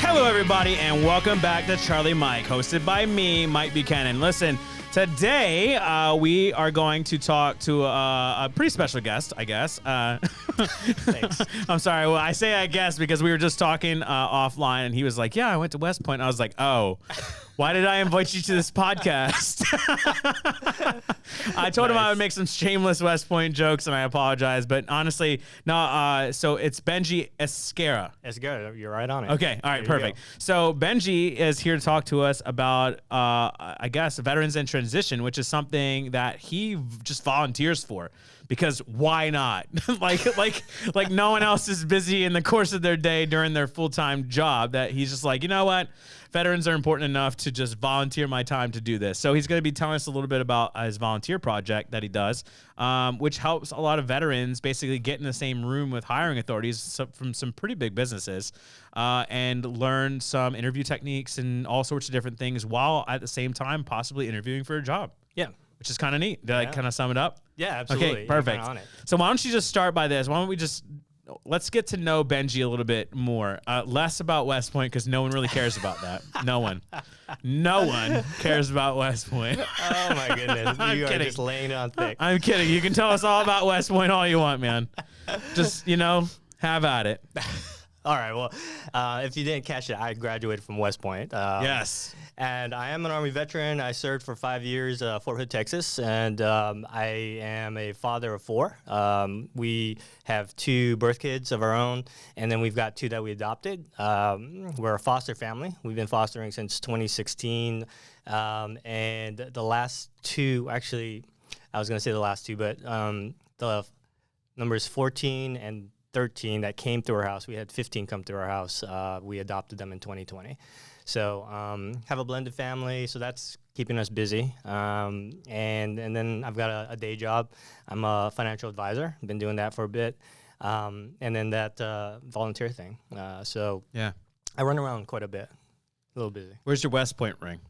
Hello, everybody, and welcome back to Charlie Mike, hosted by me, Mike Buchanan. Listen, today we are going to talk to a pretty special guest, I guess. Thanks. I'm sorry. Well, I say I guess because we were just talking offline, and he was like, "Yeah, I went to West Point." And I was like, "Oh." Why did I invite you to this podcast? I told him I would make some shameless West Point jokes, and I apologize. But honestly, no. So it's Benjie Esguerra. Esguerra, you're right on it. Okay, all right, perfect. So Benjie is here to talk to us about, I guess, veterans in transition, which is something that he just volunteers for. Because why not? like no one else is busy in the course of their day during their full-time job that he's just like, you know what? Veterans are important enough to just volunteer my time to do this. So he's going to be telling us a little bit about his volunteer project that he does, which helps a lot of veterans basically get in the same room with hiring authorities from some pretty big businesses and learn some interview techniques and all sorts of different things while at the same time possibly interviewing for a job. Yeah. Which is kind of neat. Did I kind of sum it up? Yeah, absolutely. Okay, perfect. On it. So why don't you just start by this? Why don't we let's get to know Benjie a little bit more. Less about West Point because no one really cares about that. No one cares about West Point. Oh my goodness, you are just laying it on thick. I'm kidding. You can tell us all about West Point all you want, man. Just have at it. All right. Well, if you didn't catch it, I graduated from West Point. Yes. And I am an Army veteran. I served for 5 years, Fort Hood, Texas, and I am a father of 4. We have 2 birth kids of our own, and then we've got 2 that we adopted. We're a foster family. We've been fostering since 2016, and the last 2, actually, I was going to say the last 2, but the numbers 14 and 13 that came through our house. We had 15 come through our house. We adopted them in 2020. So have a blended family, so that's keeping us busy. And then I've got a day job. I'm a financial advisor. I've been doing that for a bit. And then that volunteer thing. So yeah, I run around quite a bit. A little busy. Where's your West Point ring?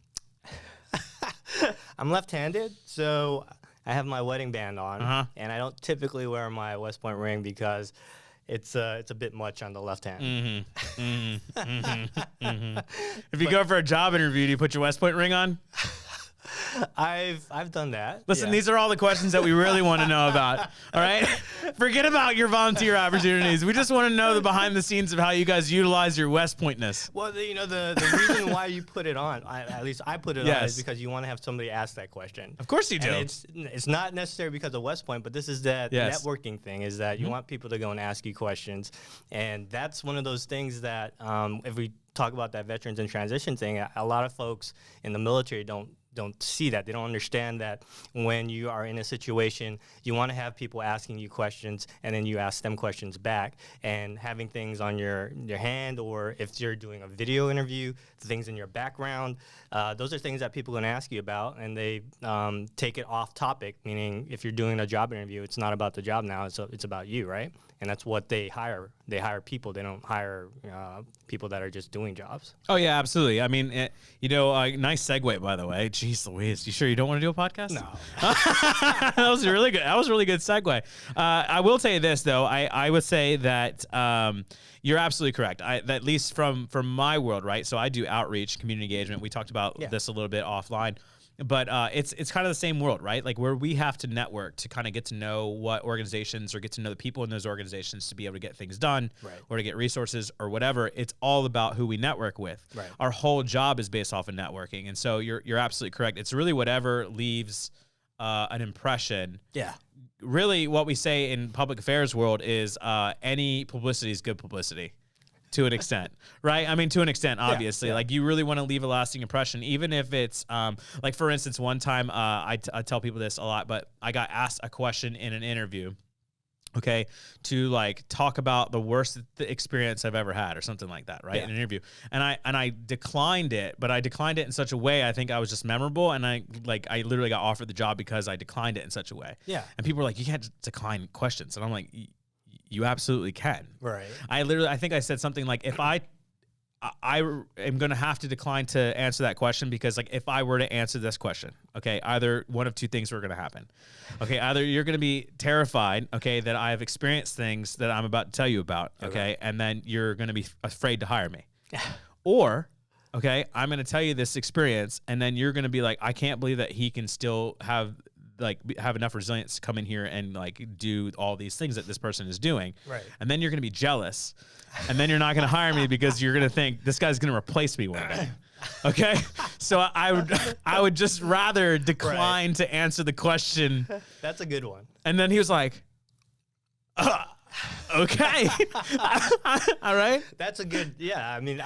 I'm left-handed, so I have my wedding band on, and I don't typically wear my West Point ring because it's a bit much on the left hand. If you go for a job interview, do you put your West Point ring on? I've done that. Listen, these are all the questions that we really want to know about. All right, forget about your volunteer opportunities. We just want to know the behind the scenes of how you guys utilize your West Pointness. Well, the reason why you put it on, at least I put it on, is because you want to have somebody ask that question. Of course you do. And it's not necessary because of West Point, but this is that networking thing. Is that you want people to go and ask you questions, and that's one of those things that if we talk about that veterans in transition thing, a lot of folks in the military don't see that. They don't understand that when you are in a situation, you want to have people asking you questions, and then you ask them questions back. And having things on your hand, or if you're doing a video interview, things in your background, those are things that people are going to ask you about, and they take it off topic, meaning if you're doing a job interview, it's not about the job now, it's about you, right? And that's what they hire. They hire people. They don't hire people that are just doing jobs. Oh, yeah, absolutely. I mean, nice segue, by the way. Jeez Louise. You sure you don't want to do a podcast? No. That was really good. That was a really good segue. I will tell you this, though. I would say that you're absolutely correct. At least from my world, right? So I do outreach, community engagement. We talked about this a little bit offline. But it's kind of the same world, right? Like where we have to network to kind of get to know what organizations or get to know the people in those organizations to be able to get things done or to get resources or whatever. It's all about who we network with. Right. Our whole job is based off of networking. And so you're absolutely correct. It's really whatever leaves an impression. Yeah. Really what we say in public affairs world is any publicity is good publicity. To an extent, right? I mean, to an extent, obviously. Like, you really want to leave a lasting impression, even if it's, like, for instance, one time, I tell people this a lot, but I got asked a question in an interview, okay, to, like, talk about the worst experience I've ever had or something like that, right, in an interview. And I declined it, but I declined it in such a way I think I was just memorable, and I literally got offered the job because I declined it in such a way. Yeah. And people were like, you can't decline questions. And I'm like, you absolutely can. Right. I think I said something like, if I am going to have to decline to answer that question because, like, if I were to answer this question, okay, either one of two things were going to happen. Okay, either you're going to be terrified, okay, that I have experienced things that I'm about to tell you about, okay, and then you're going to be afraid to hire me. Or, okay, I'm going to tell you this experience, and then you're going to be like, I can't believe that he can still have enough resilience to come in here and like do all these things that this person is doing. Right. And then you're going to be jealous, and then you're not going to hire me because you're going to think this guy's going to replace me one day. Okay. So I would just rather decline to answer the question. That's a good one. And then he was like, okay. All right. That's a good, yeah. I mean,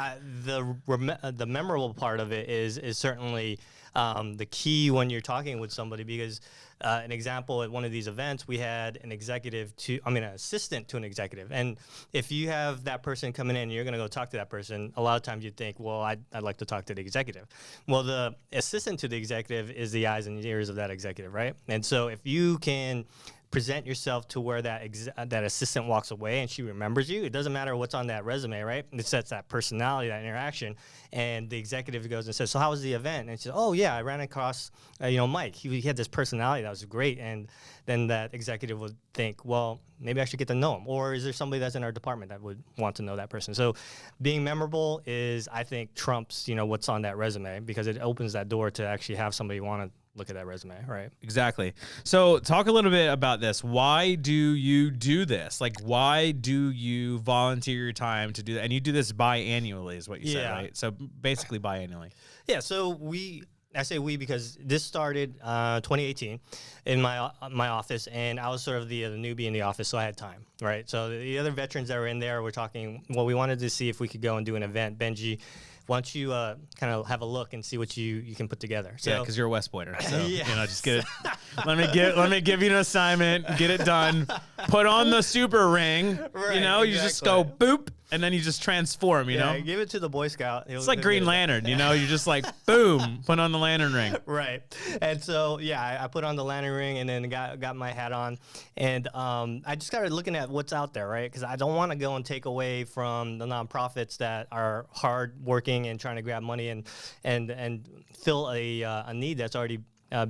the memorable part of it is certainly the key when you're talking with somebody, because an example at one of these events, we had an assistant to an executive. And if you have that person coming in and you're going to go talk to that person, a lot of times you'd think, well, I'd like to talk to the executive. Well, the assistant to the executive is the eyes and ears of that executive, right? And so if you can present yourself to where that assistant walks away and she remembers you. It doesn't matter what's on that resume, right? It sets that personality, that interaction. And the executive goes and says, so how was the event? And she says, oh, yeah, I ran across, Mike. He had this personality that was great. And then that executive would think, well, maybe I should get to know him. Or is there somebody that's in our department that would want to know that person? So being memorable is, I think, trumps, what's on that resume, because it opens that door to actually have somebody want to look at that resume, right? Exactly. So talk a little bit about this. Why do you do this? Like, why do you volunteer your time to do that? And you do this biannually is what you said, right? So basically biannually. Yeah, so I say we because this started 2018 in my office, and I was sort of the newbie in the office, so I had time, right? So the other veterans that were in there were talking, well, we wanted to see if we could go and do an event. Benjie, why don't you kind of have a look and see what you can put together? So, yeah, because you're a West Pointer, so just get it. Let me give you an assignment, get it done, put on the super ring. Right, you just go boop, and then you just transform. You know, give it to the Boy Scout. It's like Green Lantern. You just like boom, put on the lantern ring. Right, and so I put on the lantern ring and then got my hat on, and I just started looking at what's out there, right? Because I don't want to go and take away from the nonprofits that are hard working and trying to grab money and fill a need that's already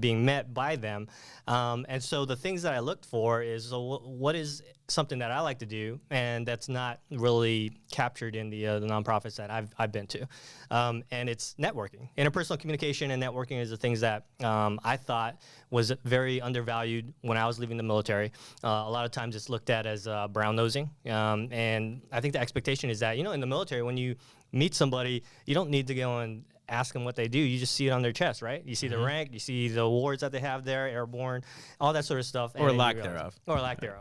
being met by them. And so the things that I looked for is, what is something that I like to do and that's not really captured in the nonprofits that I've been to. And it's networking. Interpersonal communication and networking is the things that I thought was very undervalued when I was leaving the military. A lot of times it's looked at as brown nosing. And I think the expectation is that, in the military, when you meet somebody, you don't need to go and ask them what they do. You just see it on their chest, right? You see the rank, you see the awards that they have there, airborne, all that sort of stuff. Or lack thereof. Or lack thereof.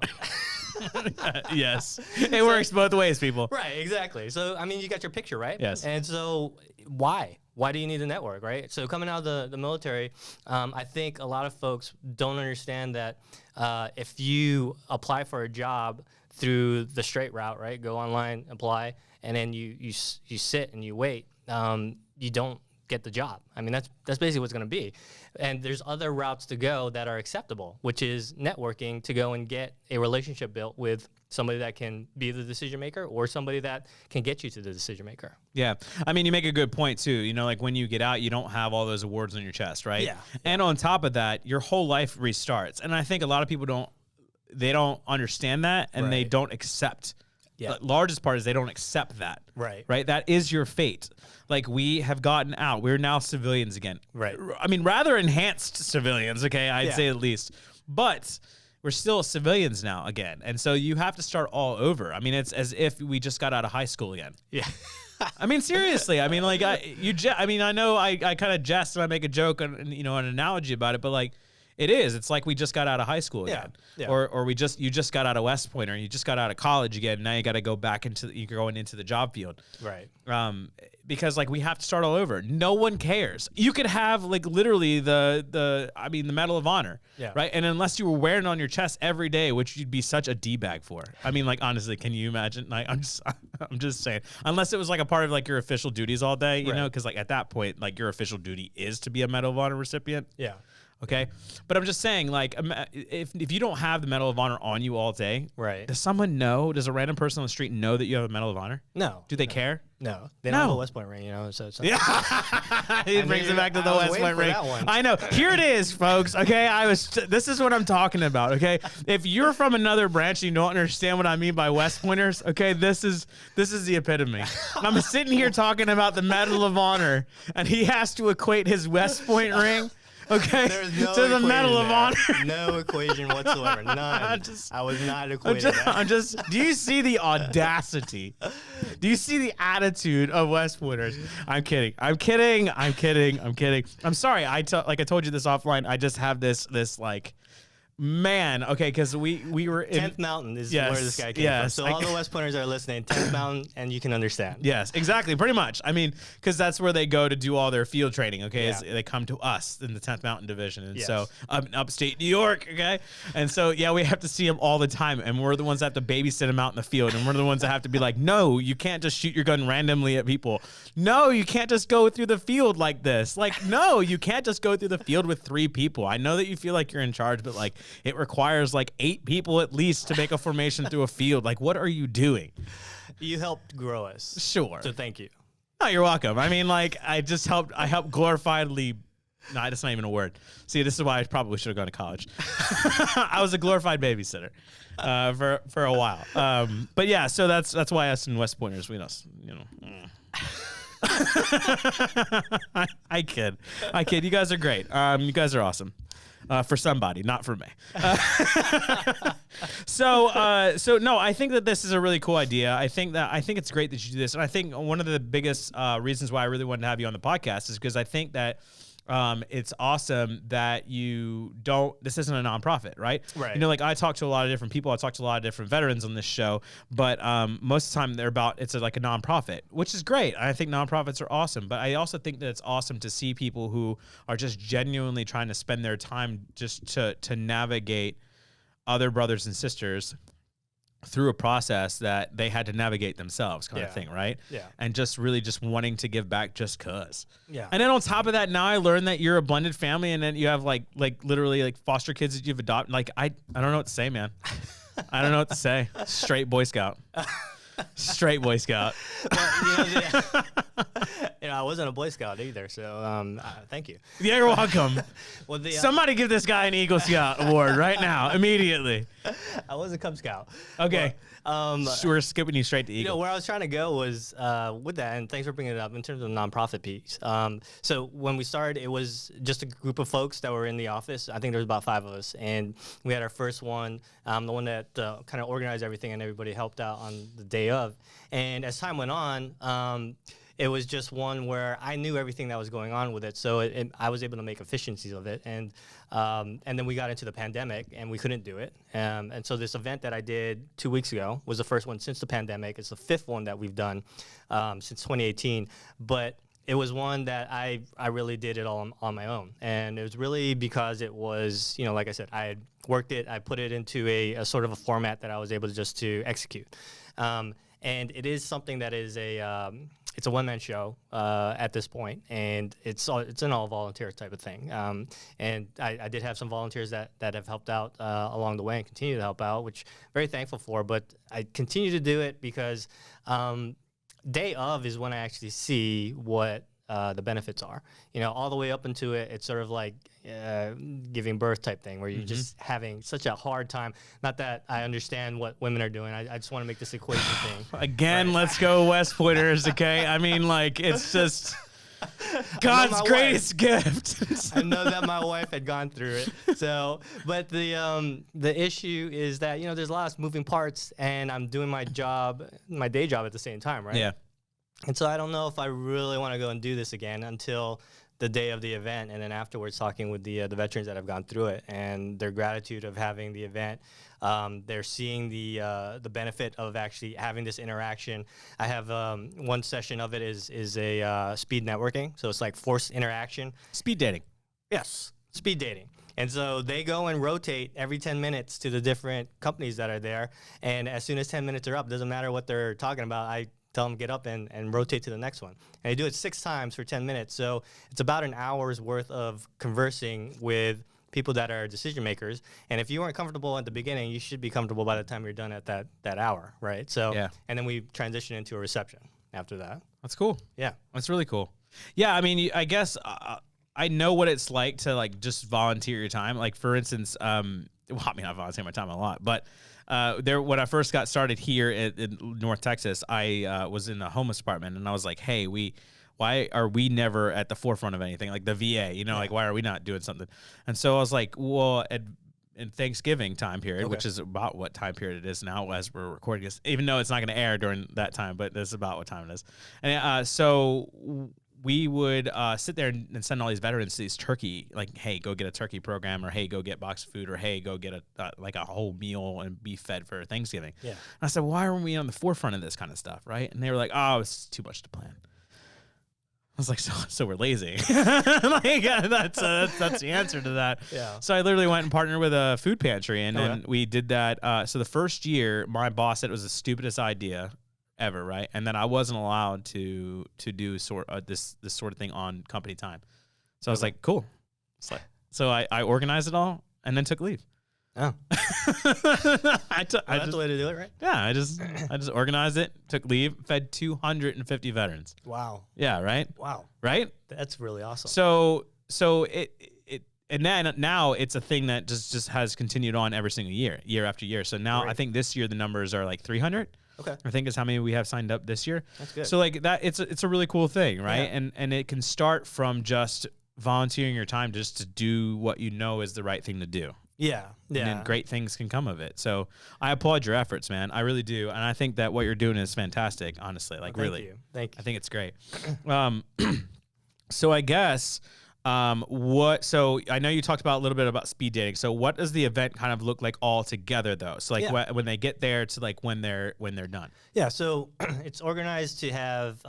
Yes. It works both ways, people. Right, exactly. So, you got your picture, right? Yes. And so, why? Why do you need a network, right? So coming out of the military, I think a lot of folks don't understand that if you apply for a job through the straight route, right? Go online, apply, and then you sit and you wait. You don't get the job. That's basically what's going to be. And there's other routes to go that are acceptable, which is networking to go and get a relationship built with somebody that can be the decision maker or somebody that can get you to the decision maker. Yeah. You make a good point too. Like when you get out, you don't have all those awards on your chest, right? Yeah. And on top of that, your whole life restarts. And I think a lot of people don't understand that, and they don't accept. Yeah. The largest part is they don't accept that. Right. Right. That is your fate. Like, we have gotten out. We're now civilians again. Right. Rather enhanced civilians. Okay. I'd say at least, but we're still civilians now again. And so you have to start all over. It's as if we just got out of high school again. Yeah. Seriously. I know I kind of jest and I make a joke and an analogy about it, but like, it is. It's like we just got out of high school again, or you just got out of West Point, or you just got out of college again. Now you got to go back you're going into the job field, right? Because like we have to start all over. No one cares. You could have like literally the Medal of Honor, right? And unless you were wearing it on your chest every day, which you'd be such a D-bag for. Honestly, can you imagine? Like I'm just saying. Unless it was like a part of like your official duties all day, you know, because like at that point, like your official duty is to be a Medal of Honor recipient. Yeah. Okay, but I'm just saying, like, if you don't have the Medal of Honor on you all day, right? Does someone know? Does a random person on the street know that you have a Medal of Honor? No. Do they care? No, they don't have a West Point ring, so it's not. Yeah, he brings it back to the I was West waiting Point for ring. that one. I know. Here it is, folks. Okay, this is what I'm talking about. Okay, if you're from another branch and you don't understand what I mean by West Pointers, okay, this is the epitome. I'm sitting here talking about the Medal of Honor, and he has to equate his West Point ring. Okay, There's no to the Medal of Honor. No equation whatsoever. None. I was not equating that. Do you see the audacity? Do you see the attitude of West Pointers? I'm kidding. I'm sorry. I told you this offline. I just have this like, man, okay, because we were in 10th Mountain is where this guy came from. So all the West Pointers are listening, 10th Mountain, and you can understand. Yes, exactly, pretty much. I mean, because that's where they go to do all their field training, okay? Yeah. They come to us in the 10th Mountain Division. And so in upstate New York, okay? And so, yeah, we have to see them all the time, and we're the ones that have to babysit them out in the field, and we're the ones that have to be like, no, you can't just shoot your gun randomly at people. No, you can't just go through the field like this. Like, no, you can't just go through the field with 3 people. I know that you feel like you're in charge, but, like, it requires like 8 people at least to make a formation through a field. Like, what are you doing? You helped grow us. Sure. So thank you. Oh, you're welcome. I mean, like, I helped glorifiedly. No, that's not even a word. See, this is why I probably should have gone to college. I was a glorified babysitter for a while. But yeah, so that's why us and West Pointers, I kid. You guys are great. You guys are awesome. For somebody, not for me. So no, I think that this is a really cool idea. I think it's great that you do this, and I think one of the biggest reasons why I really wanted to have you on the podcast is because I think that it's awesome that you don't. This isn't a nonprofit, right? Right. Like I talk to a lot of different people. I talk to a lot of different veterans on this show, but most of the time it's like a nonprofit, which is great. I think nonprofits are awesome, but I also think that it's awesome to see people who are just genuinely trying to spend their time just to navigate other brothers and sisters through a process that they had to navigate themselves, kind of thing, right? Yeah. And just really just wanting to give back just cause. Yeah. And then on top of that, now I learned that you're a blended family, and then you have like literally like foster kids that you've adopted. Like I don't know what to say, man. I don't know what to say. Straight Boy Scout. Straight Boy Scout. Well, I wasn't a Boy Scout either, so thank you. Yeah, you're welcome. Well, somebody give this guy an Eagle Scout award right now, immediately. I was a Cub Scout. Okay. But, we're skipping you straight to Eagle. Where I was trying to go was with that, and thanks for bringing it up in terms of the nonprofit piece. So when we started, it was just a group of folks that were in the office. I think there was about 5 of us, and we had our first one, the one that kind of organized everything, and everybody helped out on the day of. And as time went on, it was just one where I knew everything that was going on with it, so I was able to make efficiencies of it. And then we got into the pandemic, and we couldn't do it. And so this event that I did 2 weeks ago was the first one since the pandemic. It's the 5th one that we've done since 2018. But it was one that I really did it all on my own. And it was really because it was, like I said, I had worked it. I put it into a sort of a format that I was able to execute. And it is something that is it's a one-man show at this point, and it's an all-volunteer type of thing. And I did have some volunteers that have helped out along the way and continue to help out, which I'm very thankful for. But I continue to do it because day of is when I actually see what the benefits are. All the way up into it, it's sort of like giving birth type thing where you're just having such a hard time. Not that I understand what women are doing. I just want to make this equation thing. Again, let's go West Pointers, okay? I mean, like, it's just God's greatest gift. I know that my wife had gone through it. So, but the issue is that, there's a lot of moving parts, and I'm doing my day job at the same time, right? Yeah. And so I don't know if I really want to go and do this again until the day of the event, and then afterwards talking with the veterans that have gone through it and their gratitude of having the event. They're seeing the benefit of actually having this interaction. I have one session of it is a speed networking, so it's like forced interaction. Speed dating. Yes, speed dating. And so they go and rotate every 10 minutes to the different companies that are there, and as soon as 10 minutes are up, doesn't matter what they're talking about, I tell them get up and rotate to the next one. And they do it 6 times for 10 minutes. So it's about an hour's worth of conversing with people that are decision makers. And if you weren't comfortable at the beginning, you should be comfortable by the time you're done at that hour, right? So, yeah. And then we transition into a reception after that. That's cool. Yeah. That's really cool. Yeah, I mean, I guess I know what it's like to like just volunteer your time. Like for instance, well, I mean, I volunteer my time a lot, but when I first got started here in North Texas, I was in a homeless department, and I was like, hey, why are we never at the forefront of anything? Like the VA, like why are we not doing something? And so I was like, well, in Thanksgiving time period, which is about what time period it is now as we're recording this, even though it's not going to air during that time, but this is about what time it is. And so we would sit there and send all these veterans these turkey, like, hey, go get a turkey program, or hey, go get a box of food, or hey, go get a whole meal and be fed for Thanksgiving. Yeah. And I said, why aren't we on the forefront of this kind of stuff, right? And they were like, oh, it's too much to plan. I was like, so we're lazy. Like, that's the answer to that. Yeah. So I literally went and partnered with a food pantry, and then we did that. So the first year, my boss said it was the stupidest idea ever, right? And then I wasn't allowed to do this sort of thing on company time. So I was like, cool. So I organized it all and then took leave. Oh, that's the way to do it, right? Yeah, I just organized it, took leave, fed 250 veterans. Wow. Yeah, right? Wow. Right? That's really awesome. So it and then now it's a thing that just has continued on every single year after year. So now I think this year the numbers are like 300. Okay. I think is how many we have signed up this year. That's good. So like that, it's a really cool thing, right? Yeah. And it can start from just volunteering your time just to do what you know is the right thing to do. Yeah. And then great things can come of it. So I applaud your efforts, man. I really do. And I think that what you're doing is fantastic, honestly. Like, really. Thank you. I think it's great. So I guess, so I know you talked about a little bit about speed dating. So what does the event kind of look like all together though? So like when they get there to like when they're done. Yeah. So it's organized to have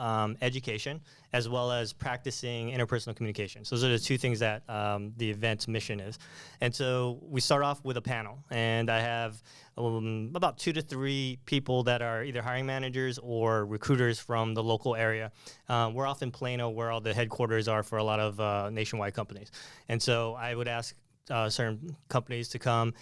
education as well as practicing interpersonal communication. So those are the two things that the event's mission is. And so we start off with a panel, and I have about 2 to 3 people that are either hiring managers or recruiters from the local area. We're off in Plano, where all the headquarters are for a lot of nationwide companies. And so I would ask certain companies to come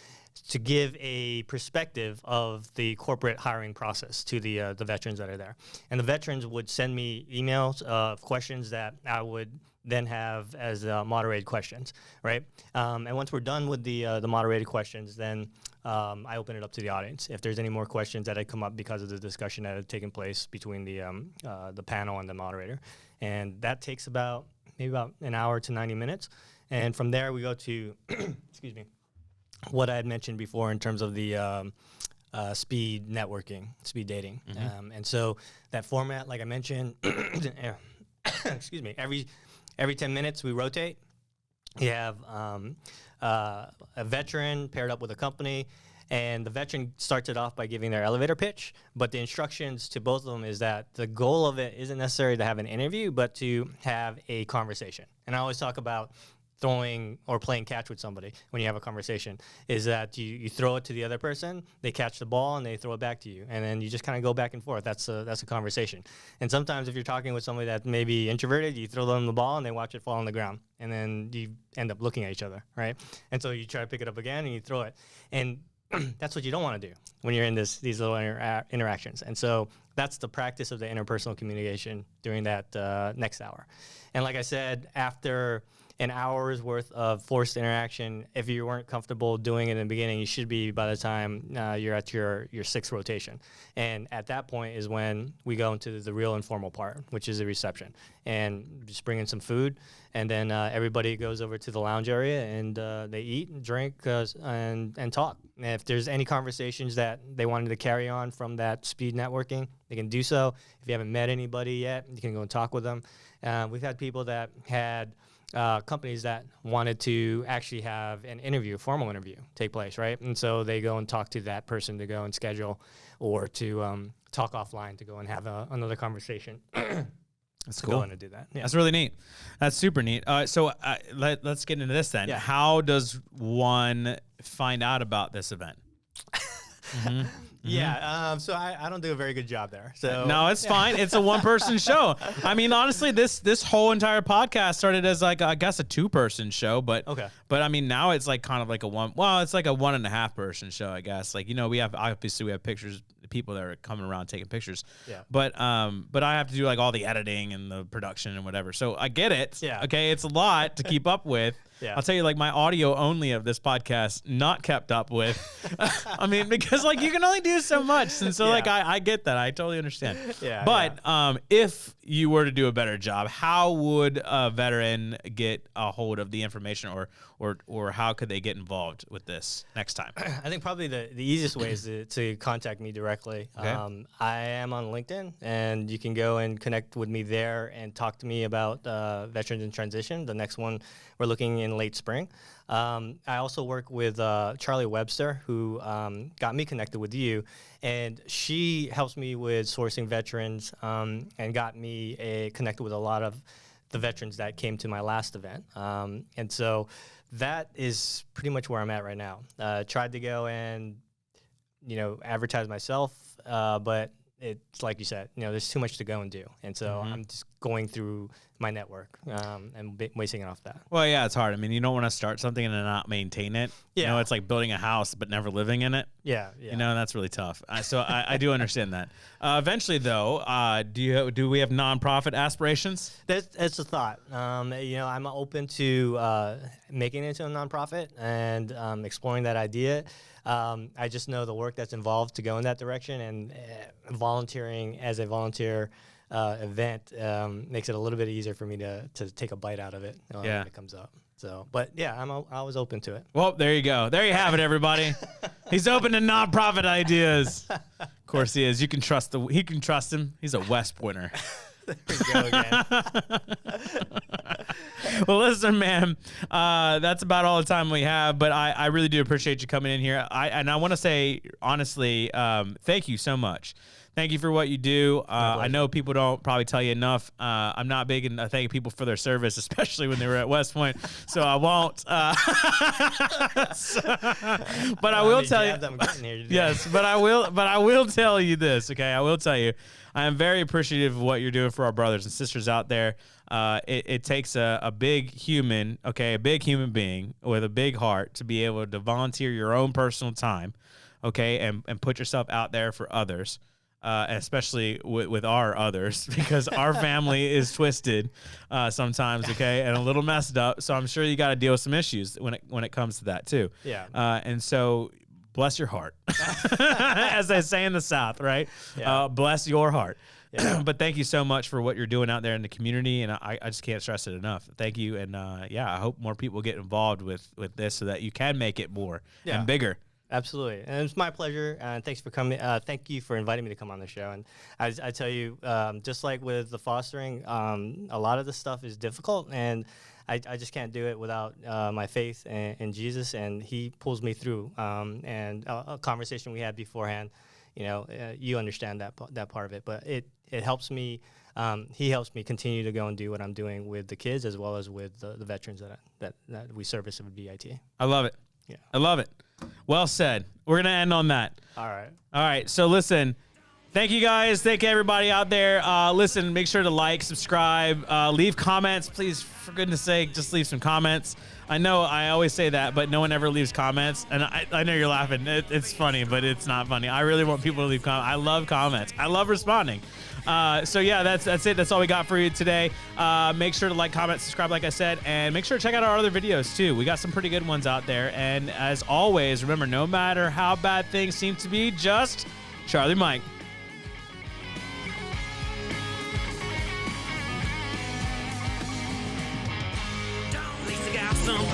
to give a perspective of the corporate hiring process to the veterans that are there. And the veterans would send me emails of questions that I would then have as moderated questions, right? And once we're done with the moderated questions, then I open it up to the audience. If there's any more questions that had come up because of the discussion that had taken place between the panel and the moderator. And that takes maybe about an hour to 90 minutes. And from there, we go to, excuse me, what I had mentioned before in terms of the speed networking, speed dating. Mm-hmm. And so that format, like I mentioned, excuse me, every 10 minutes we rotate. You have a veteran paired up with a company, and the veteran starts it off by giving their elevator pitch, but the instructions to both of them is that the goal of it isn't necessarily to have an interview, but to have a conversation. And I always talk about throwing or playing catch with somebody when you have a conversation, is that you throw it to the other person, they catch the ball, and they throw it back to you, and then you just kind of go back and forth. That's a conversation. And sometimes if you're talking with somebody that may be introverted, you throw them the ball and they watch it fall on the ground, and then you end up looking at each other, right? And so you try to pick it up again and you throw it, and that's what you don't want to do when you're in these little interactions. And so that's the practice of the interpersonal communication during that next hour. And like I said, after an hour's worth of forced interaction, if you weren't comfortable doing it in the beginning, you should be by the time you're at your 6th rotation. And at that point is when we go into the real informal part, which is the reception. And just bring in some food, and then everybody goes over to the lounge area, and they eat and drink and talk. And if there's any conversations that they wanted to carry on from that speed networking, they can do so. If you haven't met anybody yet, you can go and talk with them. We've had people that had companies that wanted to actually have an interview, a formal interview take place, right? And so they go and talk to that person to go and schedule, or to talk offline to go and have another conversation. That's cool. Go in and do that. Yeah. That's really neat. That's super neat. So let's get into this then. Yeah. How does one find out about this event? Mm-hmm. Yeah, so I don't do a very good job there. So no, it's fine. It's a one-person show. I mean, honestly, this whole entire podcast started as like I guess a 2-person show, but I mean now it's like kind of like it's like a 1.5 person show, I guess. Like we have pictures, people that are coming around taking pictures. Yeah. But I have to do like all the editing and the production and whatever. So I get it. Yeah. Okay. It's a lot to keep up with. Yeah. I'll tell you, like, my audio only of this podcast not kept up with. I mean, because like you can only do so much, and so like I get that. I totally understand. Yeah. But if you were to do a better job, how would a veteran get a hold of the information, or how could they get involved with this next time? I think probably the easiest way is to contact me directly. Okay. I am on LinkedIn, and you can go and connect with me there and talk to me about Veterans in Transition. The next one we're looking in late spring. I also work with Charlie Webster, who got me connected with you, and she helps me with sourcing veterans and got me connected with a lot of the veterans that came to my last event. And so that is pretty much where I'm at right now. Tried to go and, advertise myself, but it's like you said, there's too much to go and do. And so I'm just going through my network and wasting it off that. Well, yeah, it's hard. I mean, you don't want to start something and then not maintain it. Yeah. It's like building a house but never living in it. Yeah. That's really tough. So I do understand that. Eventually, though, do we have nonprofit aspirations? That's a thought. I'm open to making it into a nonprofit and exploring that idea. I just know the work that's involved to go in that direction, and volunteering as a volunteer event makes it a little bit easier for me to take a bite out of it when it comes up. So, but yeah, I'm always open to it. Well, there you go. There you have it, everybody. He's open to nonprofit ideas. Of course he is. He can trust him. He's a West Pointer. There we go again. Well, listen, man, that's about all the time we have, but I really do appreciate you coming in here. I want to say, honestly, thank you so much. Thank you for what you do. I know people don't probably tell you enough. I'm not big in thanking people for their service, especially when they were at West Point, so I won't. But I will tell you. Yes, but I will tell you this, okay? I will tell you. I am very appreciative of what you're doing for our brothers and sisters out there. It takes a big human, a big human being with a big heart to be able to volunteer your own personal time, and put yourself out there for others, especially with our others, because our family is twisted sometimes, and a little messed up. So I'm sure you got to deal with some issues when it comes to that too. Yeah. And so bless your heart, as they say in the South, right? Yeah. Bless your heart. Yeah. But thank you so much for what you're doing out there in the community, and I just can't stress it enough. Thank you, and I hope more people get involved with this so that you can make it more and bigger. Absolutely, and it's my pleasure, and thanks for coming. Thank you for inviting me to come on the show. And I tell you, just like with the fostering, a lot of this stuff is difficult, and I just can't do it without my faith in Jesus, and He pulls me through. And a conversation we had beforehand, you understand that part of it, but it helps me. He helps me continue to go and do what I'm doing with the kids as well as with the veterans that we service at VIT. I love it. Yeah, I love it. Well said. We're gonna end on that. All right. So listen. Thank you guys. Thank you everybody out there. Listen, make sure to like, subscribe, leave comments. Please, for goodness sake, just leave some comments. I know I always say that, but no one ever leaves comments. And I know you're laughing. It's funny, but it's not funny. I really want people to leave comments. I love comments. I love responding. So yeah, that's it. That's all we got for you today. Make sure to like, comment, subscribe, like I said, and make sure to check out our other videos too. We got some pretty good ones out there. And as always, remember, no matter how bad things seem to be, just Charlie Mike. Some